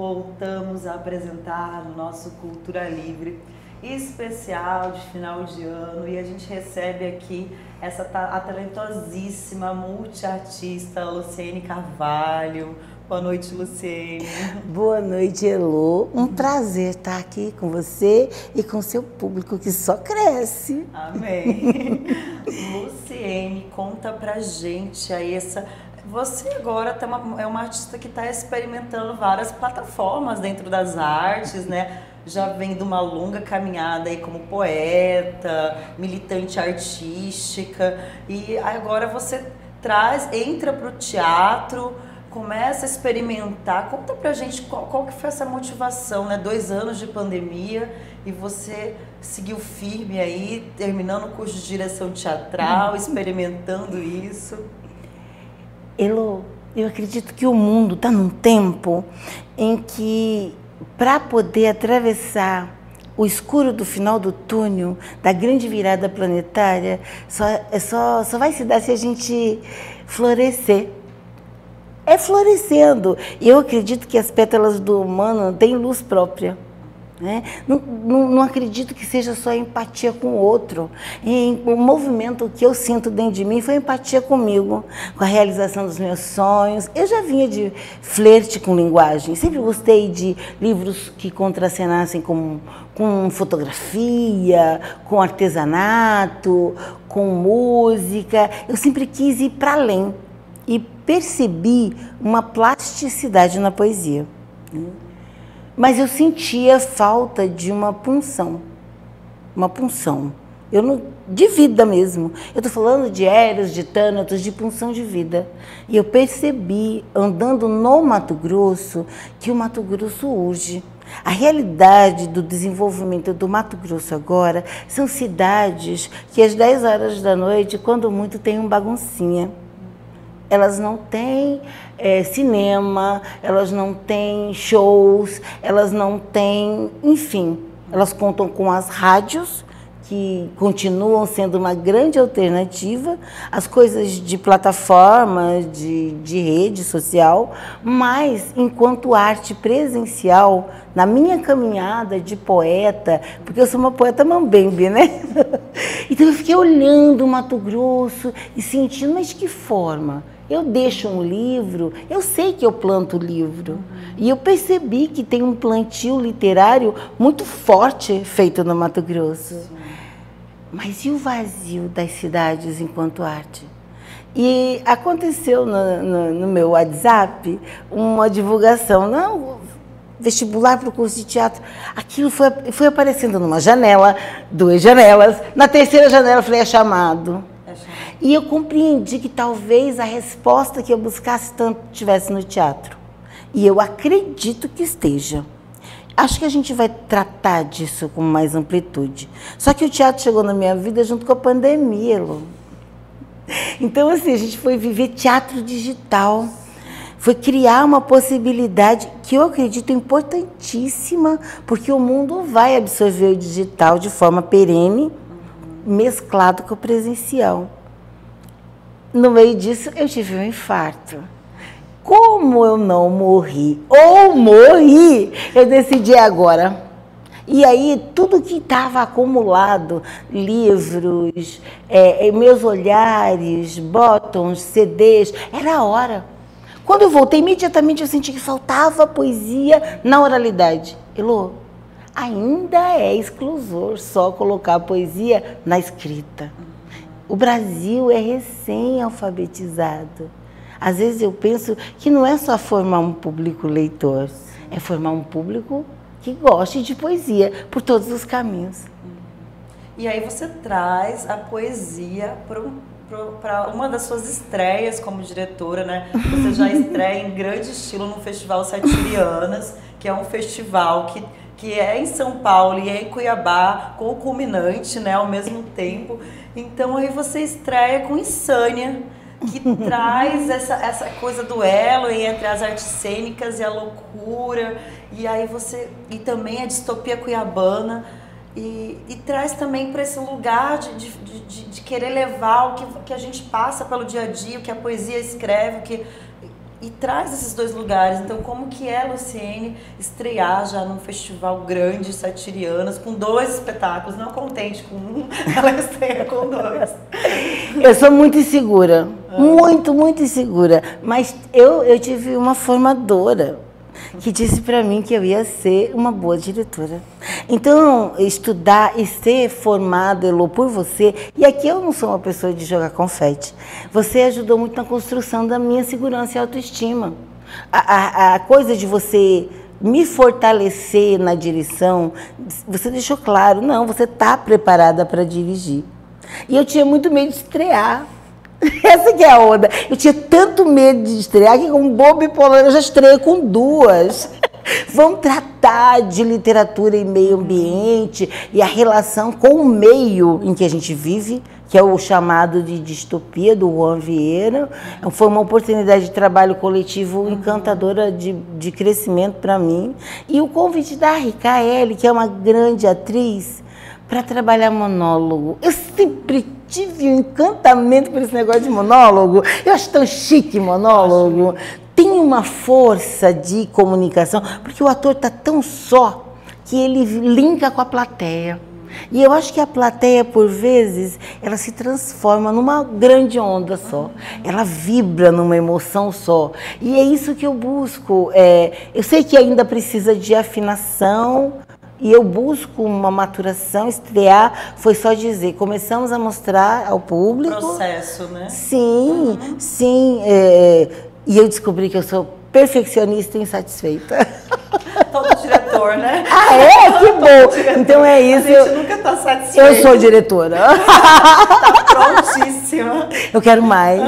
voltamos a apresentar no nosso Cultura Livre especial de final de ano e a gente recebe aqui a talentosíssima multiartista Luciene Carvalho. Boa noite, Luciene. Boa noite, Elô. Um prazer estar aqui com você e com seu público que só cresce. Amém. Luciene, conta pra gente aí Você agora é uma artista que está experimentando várias plataformas dentro das artes, né? Já vem de uma longa caminhada aí como poeta, militante artística e agora você entra para o teatro, começa a experimentar. Conta pra gente qual que foi essa motivação, né? 2 anos de pandemia e você seguiu firme aí, terminando o curso de direção teatral, experimentando isso. Elô, eu acredito que o mundo está num tempo em que, para poder atravessar o escuro do final do túnel, da grande virada planetária, só vai se dar se a gente florescer. É florescendo. E eu acredito que as pétalas do humano têm luz própria. Né? Não acredito que seja só empatia com o outro. O movimento que eu sinto dentro de mim foi empatia comigo, com a realização dos meus sonhos. Eu já vinha de flerte com linguagem, sempre gostei de livros que contracenassem com fotografia, com artesanato, com música. Eu sempre quis ir para além e percebi uma plasticidade na poesia. Mas eu sentia falta de uma punção. Eu não, de vida mesmo. Eu estou falando de Eros, de Thânatos, de punção de vida. E eu percebi, andando no Mato Grosso, que o Mato Grosso urge. A realidade do desenvolvimento do Mato Grosso agora são cidades que às 10 horas da noite, quando muito, tem um baguncinha. Elas não têm cinema, elas não têm shows, elas não têm, enfim, elas contam com as rádios, que continuam sendo uma grande alternativa, as coisas de plataforma, de rede social, mas enquanto arte presencial, na minha caminhada de poeta, porque eu sou uma poeta mambembe, né? Então eu fiquei olhando o Mato Grosso e sentindo, mas de que forma? Eu deixo um livro, eu sei que eu planto livro. E eu percebi que tem um plantio literário muito forte feito no Mato Grosso. Mas e o vazio das cidades enquanto arte? E aconteceu no meu WhatsApp uma divulgação, não, vestibular para o curso de teatro. Aquilo foi aparecendo numa janela, 2 janelas. Na 3ª janela eu falei, é chamado. E eu compreendi que talvez a resposta que eu buscasse tanto estivesse no teatro. E eu acredito que esteja. Acho que a gente vai tratar disso com mais amplitude. Só que o teatro chegou na minha vida junto com a pandemia, Lu. Então, assim, a gente foi viver teatro digital. Foi criar uma possibilidade que eu acredito importantíssima, porque o mundo vai absorver o digital de forma perene, mesclado com o presencial. No meio disso, eu tive um infarto. Como eu não morri, ou morri, eu decidi agora. E aí, tudo que estava acumulado, livros, meus olhares, botões, CDs, era a hora. Quando eu voltei, imediatamente eu senti que faltava poesia na oralidade. Elô, ainda é exclusor só colocar a poesia na escrita. O Brasil é recém-alfabetizado. Às vezes eu penso que não é só formar um público leitor, é formar um público que goste de poesia por todos os caminhos. E aí você traz a poesia para uma das suas estreias como diretora, né? Você já estreia em grande estilo no Festival Satirianas, que é um festival que é em São Paulo e é em Cuiabá, com o culminante, né, ao mesmo tempo. Então aí você estreia com Insânia, que traz essa coisa do elo entre as artes cênicas e a loucura, e também a distopia cuiabana, e traz também para esse lugar de querer levar o que a gente passa pelo dia a dia, o que a poesia escreve, e traz esses dois lugares. Então, como que é, Luciene, estrear já num festival grande, Satirianas, com 2 espetáculos, não contente com um, ela estreia com 2. Eu sou muito insegura, muito insegura, mas eu tive uma formadora que disse para mim que eu ia ser uma boa diretora. Então, estudar e ser formada, Elô, por você, e aqui eu não sou uma pessoa de jogar confete, você ajudou muito na construção da minha segurança e autoestima. A coisa de você me fortalecer na direção, você deixou claro, não, você está preparada para dirigir. E eu tinha muito medo de estrear. Essa que é a onda. Eu tinha tanto medo de estrear que, como boa bipolar, eu já estreiei com 2. Vamos tratar de literatura e meio ambiente e a relação com o meio em que a gente vive, que é o chamado de distopia, do Juan Vieira. Foi uma oportunidade de trabalho coletivo encantadora de crescimento para mim. E o convite da Ricaele, que é uma grande atriz, para trabalhar monólogo. Eu sempre tive um encantamento por esse negócio de monólogo. Eu acho tão chique monólogo. Tem uma força de comunicação, porque o ator está tão só que ele linka com a plateia. E eu acho que a plateia, por vezes, ela se transforma numa grande onda só. Ela vibra numa emoção só. E é isso que eu busco. Eu sei que ainda precisa de afinação, e eu busco uma maturação. Estrear foi só dizer, começamos a mostrar ao público. Processo, né? Sim, sim. E eu descobri que eu sou perfeccionista e insatisfeita. Todo diretor, né? Ah, é? Que bom! Então é isso. A gente nunca está satisfeito. Eu sou diretora. Tá prontíssima. Eu quero mais.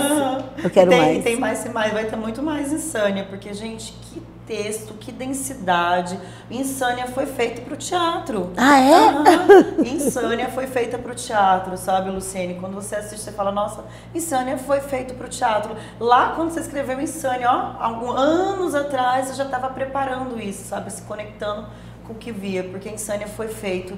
Eu quero mais. Tem mais e mais. Vai ter muito mais Insânia, porque, gente, que texto, que densidade. Insânia foi feito para o teatro. Ah, é? Insânia foi feita para o teatro, sabe, Luciene? Quando você assiste, você fala, nossa, Insânia foi feito para o teatro. Lá, quando você escreveu Insânia, alguns anos atrás, você já estava preparando isso, sabe? Se conectando com o que via, porque Insânia foi feito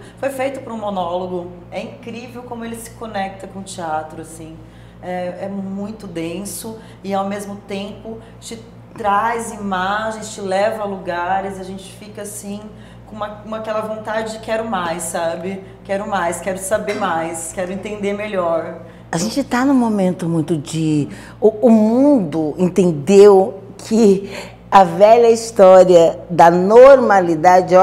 para um monólogo. É incrível como ele se conecta com o teatro, assim. É muito denso e, ao mesmo tempo, te traz imagens, te leva a lugares, a gente fica assim com aquela vontade de quero mais, sabe? Quero mais, quero saber mais, quero entender melhor. A gente está num momento muito de... O mundo entendeu que a velha história da normalidade,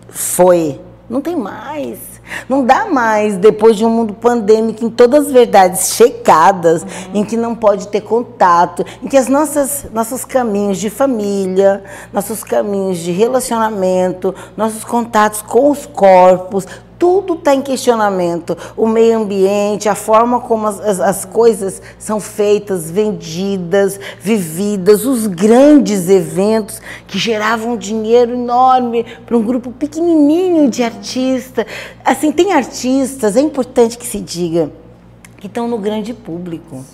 foi. Não tem mais. Não dá mais, depois de um mundo pandêmico, em todas as verdades checadas, em que não pode ter contato, em que nossos caminhos de família, nossos caminhos de relacionamento, nossos contatos com os corpos, tudo está em questionamento. O meio ambiente, a forma como as coisas são feitas, vendidas, vividas, os grandes eventos que geravam um dinheiro enorme para um grupo pequenininho de artistas. Assim, tem artistas, é importante que se diga, que estão no grande público.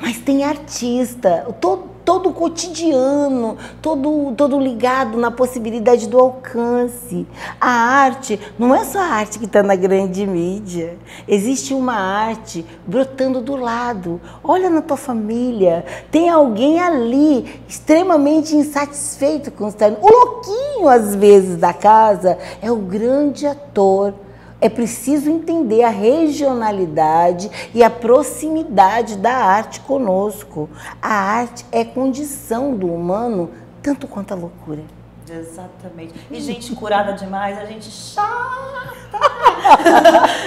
Mas tem artista, todo cotidiano, todo ligado na possibilidade do alcance. A arte não é só a arte que está na grande mídia. Existe uma arte brotando do lado. Olha na tua família, tem alguém ali extremamente insatisfeito com o cenário. O louquinho, às vezes, da casa é o grande ator. É preciso entender a regionalidade e a proximidade da arte conosco. A arte é condição do humano, tanto quanto a loucura. Exatamente. E gente curada demais, a gente chata.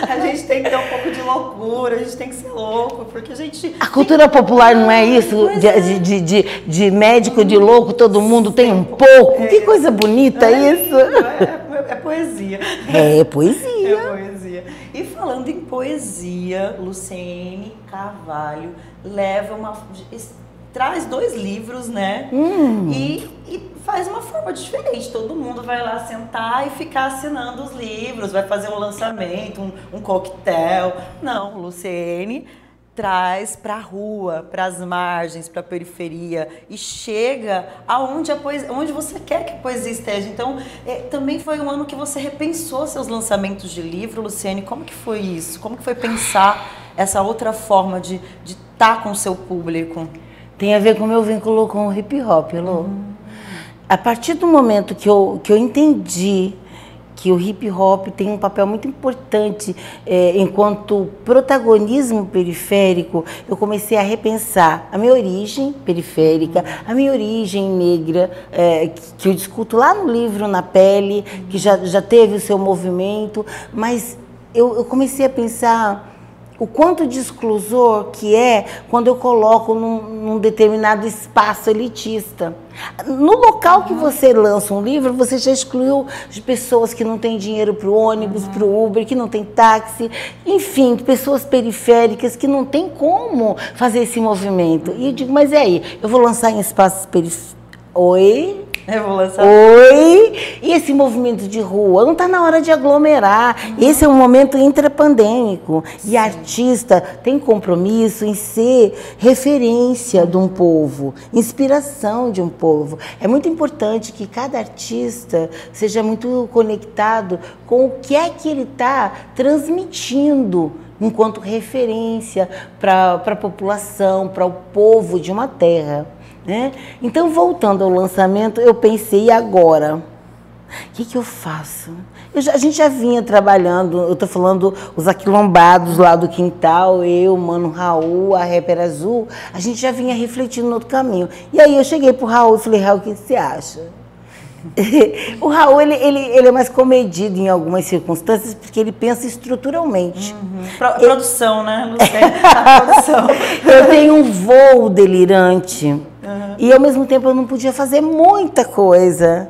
A gente tem que ter um pouco de loucura, a gente tem que ser louco, porque a gente... A cultura popular não é isso? De médico, de louco, todo mundo tem um pouco. Que coisa bonita isso. É poesia. É poesia. É poesia. E falando em poesia, Luciene Carvalho traz 2 livros, né? E faz uma forma diferente. Todo mundo vai lá sentar e ficar assinando os livros, vai fazer um lançamento, um coquetel. Não, Luciene traz para a rua, para as margens, para a periferia e chega aonde onde você quer que a poesia esteja. Então, também foi um ano que você repensou seus lançamentos de livro, Luciene. Como que foi isso? Como que foi pensar essa outra forma de estar com o seu público? tem a ver com o meu vínculo com o hip hop, Elô. A partir do momento que eu entendi que o hip hop tem um papel muito importante enquanto protagonismo periférico, eu comecei a repensar a minha origem periférica, a minha origem negra, que eu discuto lá no livro Na Pele, que já teve o seu movimento, mas eu comecei a pensar o quanto de exclusor que é quando eu coloco num determinado espaço elitista. No local que você lança um livro, você já excluiu de pessoas que não têm dinheiro para o ônibus, para o Uber, que não tem táxi, enfim, pessoas periféricas que não tem como fazer esse movimento. E eu digo, mas e aí? Eu vou lançar em espaços periféricos? Oi? Eu vou lançar. Oi? E esse movimento de rua? Não está na hora de aglomerar. Esse é um momento intrapandêmico. E artista tem compromisso em ser referência de um povo, inspiração de um povo. É muito importante que cada artista seja muito conectado com o que é que ele está transmitindo enquanto referência para a população, para o povo de uma terra. Né? Então, voltando ao lançamento, eu pensei, e agora? O que eu faço? A gente já vinha trabalhando, eu estou falando os aquilombados lá do quintal, eu, Mano Raul, a Rapper Azul, a gente já vinha refletindo no outro caminho. E aí eu cheguei pro Raul e falei, Raul, o que você acha? O Raul, ele é mais comedido em algumas circunstâncias, porque ele pensa estruturalmente. Produção, né, Lucélia? A produção. Eu tenho um voo delirante. E ao mesmo tempo eu não podia fazer muita coisa.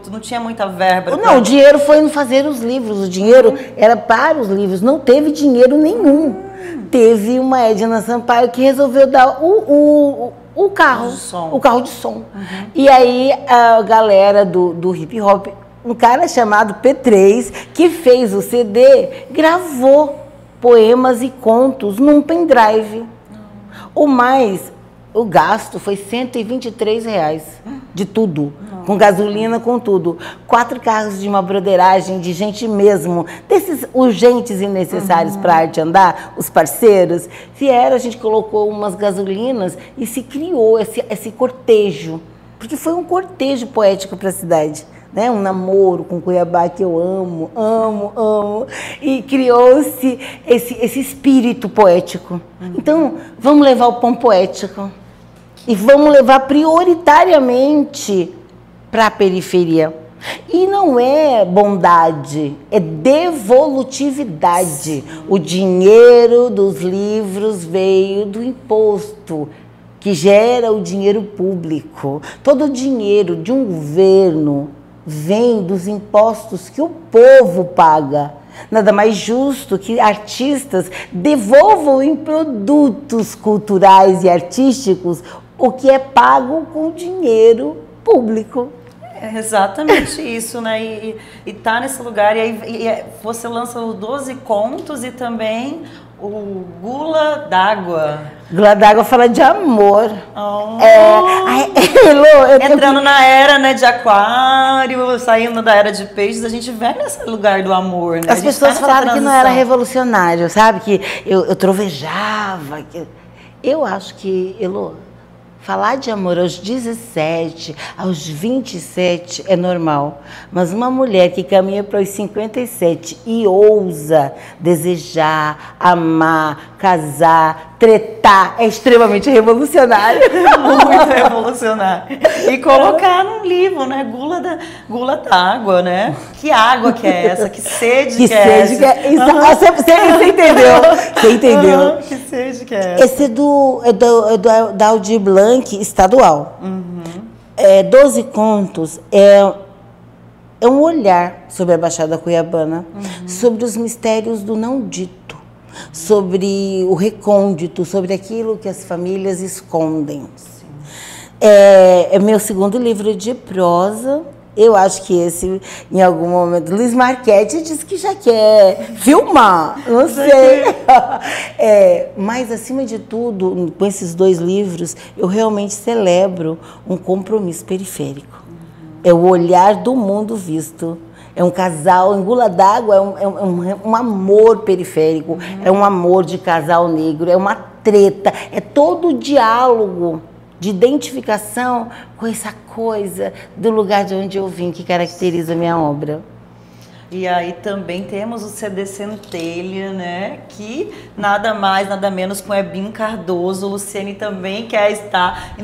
Tu não tinha muita verba? Não, o dinheiro foi no fazer os livros, o dinheiro era para os livros, não teve dinheiro nenhum. Teve uma Edna Sampaio que resolveu dar o carro de som. E aí a galera do hip hop, um cara chamado P3, que fez o CD, gravou poemas e contos num pendrive. O gasto foi R$123 de tudo, com gasolina, com tudo. 4 carros de uma broderagem de gente mesmo, desses urgentes e necessários para a arte andar, os parceiros, vieram, a gente colocou umas gasolinas e se criou esse cortejo, porque foi um cortejo poético para a cidade. Né? Um namoro com Cuiabá que eu amo, amo, amo. E criou-se esse espírito poético. Então, vamos levar o pão poético. E vamos levar prioritariamente para a periferia. E não é bondade, é devolutividade. O dinheiro dos livros veio do imposto, que gera o dinheiro público. Todo o dinheiro de um governo vem dos impostos que o povo paga. Nada mais justo que artistas devolvam em produtos culturais e artísticos o que é pago com dinheiro público. É exatamente isso, né? E tá nesse lugar, e aí você lança os 12 contos e também o Gula d'Água. Gula d'Água fala de amor. Entrando na era, né, de aquário, saindo da era de peixes, a gente vai nesse lugar do amor, né? As pessoas falaram que não era revolucionário, sabe? Que eu trovejava. Eu acho que, Elô, falar de amor aos 17, aos 27 é normal. Mas uma mulher que caminha para os 57 e ousa desejar, amar, casar, tretar, é extremamente revolucionário. Muito revolucionário. E colocar num livro, né? Gula d'Água, né? Que água que é essa? Que sede que é essa? Você entendeu? Você entendeu? Que sede que é essa? Esse é da Aldir Blanc, estadual. 12 contos é um olhar sobre a Baixada Cuiabana, sobre os mistérios do não dito, sobre o recôndito, sobre aquilo que as famílias escondem. É meu segundo livro de prosa. Eu acho que esse, em algum momento, Luiz Marchetti disse que já quer filmar, não sei. Mas, acima de tudo, com esses 2 livros, eu realmente celebro um compromisso periférico. É o olhar do mundo visto. É um casal, em Gula d'Água é um amor periférico, é um amor de casal negro, é uma treta, é todo o diálogo de identificação com essa coisa do lugar de onde eu vim, que caracteriza a minha obra. E aí também temos o CD Centelha, né? Que nada mais, nada menos com Ebinho Cardoso. Luciene também quer estar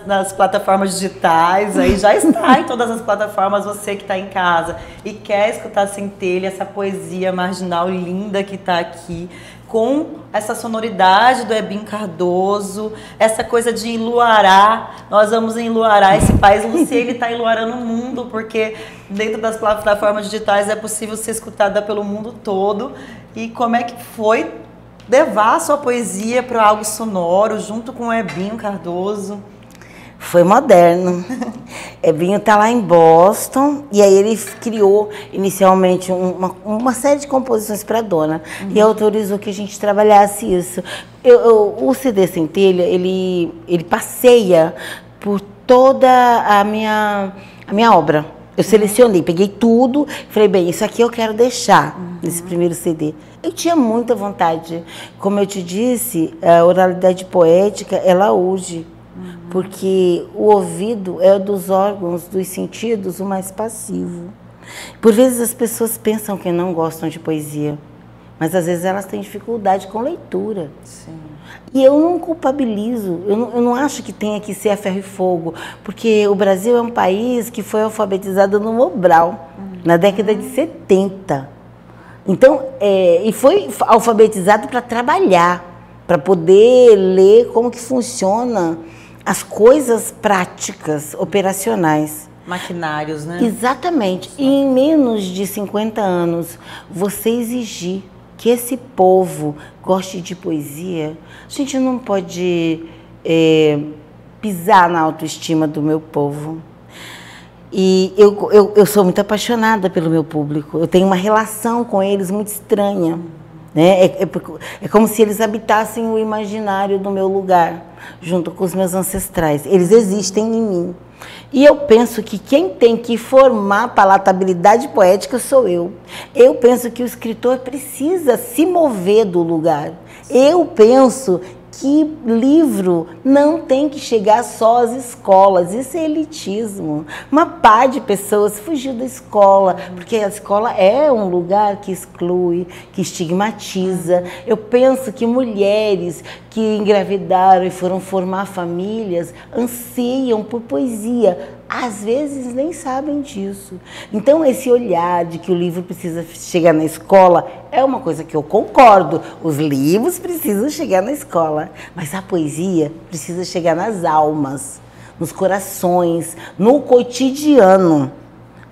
nas plataformas digitais, aí já está em todas as plataformas, você que está em casa e quer escutar Centelha, essa poesia marginal linda que está aqui, com essa sonoridade do Ebinho Cardoso, essa coisa de enluarar. Nós vamos enluarar esse país. Luciene está enluarando o mundo, porque dentro das plataformas digitais é possível ser escutada pelo mundo todo. E como é que foi levar a sua poesia para algo sonoro, junto com o Ebinho Cardoso? Foi moderno. Ebinho está lá em Boston e aí ele criou inicialmente uma série de composições para a dona e autorizou que a gente trabalhasse isso. O CD Centelha, ele passeia por toda a minha obra. Eu selecionei, peguei tudo, falei, bem, isso aqui eu quero deixar nesse primeiro CD. Eu tinha muita vontade. Como eu te disse, a oralidade poética, ela urge. Porque o ouvido é dos órgãos, dos sentidos, o mais passivo. Por vezes as pessoas pensam que não gostam de poesia, mas às vezes elas têm dificuldade com leitura. Sim. E eu não culpabilizo, eu não acho que tenha que ser a ferro e fogo, porque o Brasil é um país que foi alfabetizado no Mobral, na década de 70. Então, e foi alfabetizado para trabalhar, para poder ler como que funciona as coisas práticas, operacionais. Maquinários, né? Exatamente. E em menos de 50 anos, você exigir que esse povo goste de poesia, a gente não pode pisar na autoestima do meu povo. E eu sou muito apaixonada pelo meu público. Eu tenho uma relação com eles muito estranha. Né? É como se eles habitassem o imaginário do meu lugar, junto com os meus ancestrais. Eles existem em mim. E eu penso que quem tem que formar a palatabilidade poética sou eu. Eu penso que o escritor precisa se mover do lugar. Eu penso que livro não tem que chegar só às escolas, isso é elitismo. Uma pá de pessoas fugiu da escola, porque a escola é um lugar que exclui, que estigmatiza. Eu penso que mulheres que engravidaram e foram formar famílias anseiam por poesia. Às vezes nem sabem disso. Então esse olhar de que o livro precisa chegar na escola é uma coisa que eu concordo. Os livros precisam chegar na escola, mas a poesia precisa chegar nas almas, nos corações, no cotidiano.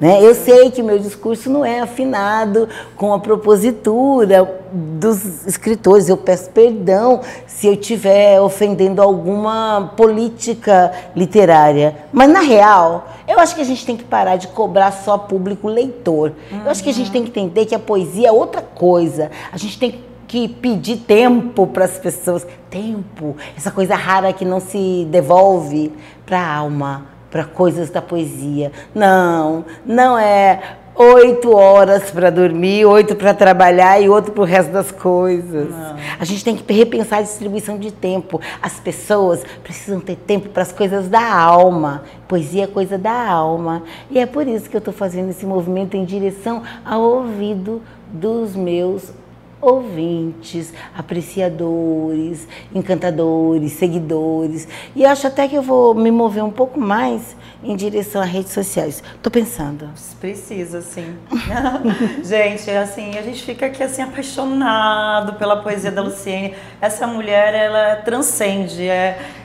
Né? Eu sei que meu discurso não é afinado com a propositura dos escritores. Eu peço perdão se eu estiver ofendendo alguma política literária. Mas, na real, eu acho que a gente tem que parar de cobrar só público leitor. Eu acho que a gente tem que entender que a poesia é outra coisa. A gente tem que pedir tempo para as pessoas. Tempo, essa coisa rara que não se devolve para a alma, para coisas da poesia. Não é 8 horas para dormir, 8 para trabalhar e outro para o resto das coisas. Não. A gente tem que repensar a distribuição de tempo. As pessoas precisam ter tempo para as coisas da alma. Poesia é coisa da alma. E é por isso que eu estou fazendo esse movimento em direção ao ouvido dos meus ouvintes, apreciadores, encantadores, seguidores. E acho até que eu vou me mover um pouco mais em direção às redes sociais. Estou pensando. Precisa, sim. Gente, assim, a gente fica aqui assim apaixonado pela poesia da Luciene. Essa mulher, ela transcende.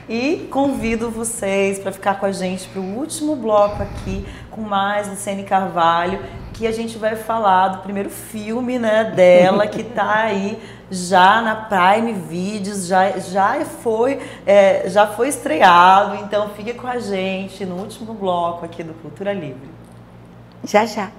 E convido vocês para ficar com a gente para o último bloco aqui com mais Luciene Carvalho, que a gente vai falar do primeiro filme, né, dela, que está aí já na Prime Videos, já foi estreado. Então fique com a gente no último bloco aqui do Cultura Livre. Já.